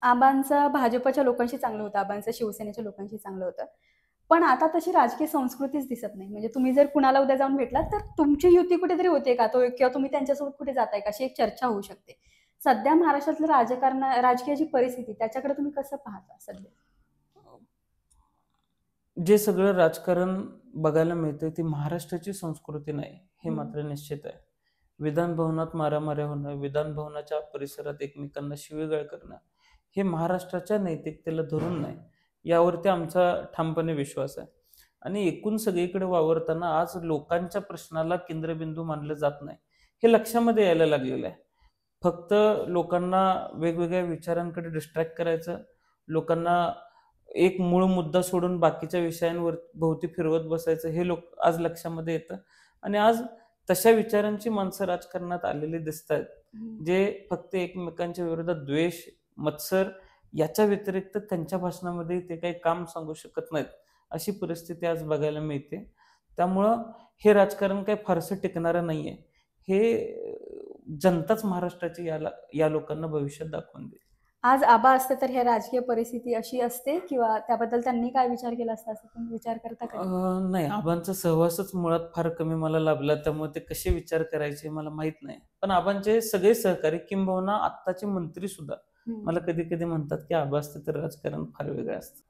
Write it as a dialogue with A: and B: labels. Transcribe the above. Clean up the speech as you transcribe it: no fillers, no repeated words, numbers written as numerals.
A: आबांचं भाजपच्या लोकांशी चांगलं होतं, आबांचं शिवसेनेच्या लोकांशी चांगलं होतं. पण आता तशी राजकीय संस्कृतीच दिसत नाही. म्हणजे तुम्ही जर कुणाला उद्या जाऊन भेटलात, तर तुमची युती कुठेतरी होते का? किंवा तुम्ही त्यांच्यासोबत कुठे जाताय का? अशी एक चर्चा होऊ शकते. सध्या महाराष्ट्रातलं राजकीय जी परिस्थिती त्याच्याकडे तुम्ही कसं पाहता सध्या?
B: जे सगळं राजकारण बघायला मिळतंय ती महाराष्ट्राची संस्कृती नाही, हे
A: हं.
B: मात्र निश्चित आहे. विधान भवनात मारामाऱ्या होणं, विधान भवनाच्या परिसरात एकमेकांना शिवीगाळ करणं, हे महाराष्ट्राच्या नैतिकतेला धरून नाही. यावरती आमचा ठामपणे विश्वास आहे. आणि एकूण सगळीकडे वावरताना आज लोकांच्या प्रश्नाला केंद्रबिंदू मानलं जात नाही, हे लक्षामध्ये यायला लागलेलं आहे. फक्त लोकांना वेगवेगळ्या विचारांकडे डिस्ट्रॅक्ट करायचं, लोकांना एक मूळ मुद्दा सोडून बाकीच्या विषयांवर भोवती फिरवत बसायचं, हे आज लक्षामध्ये येतं. आणि आज तशा विचारांची माणसं राजकारणात आलेली दिसतायत,
A: हं.
B: जे फक्त एकमेकांच्या विरोधात द्वेष, मत्सर याच्या व्यतिरिक्त त्यांच्या भाषणामध्ये ते काही काम सांगू शकत नाहीत, अशी परिस्थिती आज बघायला मिळते. त्यामुळं हे राजकारण काही फारसं टिकणारं नाहीये. हे जनताच महाराष्ट्राची या लोकांना भविष्यात दाखवून देईल.
A: आज आबा असते तर ह्या राजकीय परिस्थिती अशी असते किंवा त्याबद्दल त्यांनी काय विचार केला असता असं तुम्ही विचार करता
B: अ,
A: कधी?
B: नाही, आबांचा सहवासच मुळात फार कमी मला लाभला. त्यामुळे ते कसे विचार करायचे मला माहीत नाही. पण आबांचे सगळे सहकारी किंबहुना आत्ताचे मंत्री सुद्धा
A: हं.
B: मला कधी-कधी म्हणतात, की आबा असते तर राजकारण फार वेगळं असतं.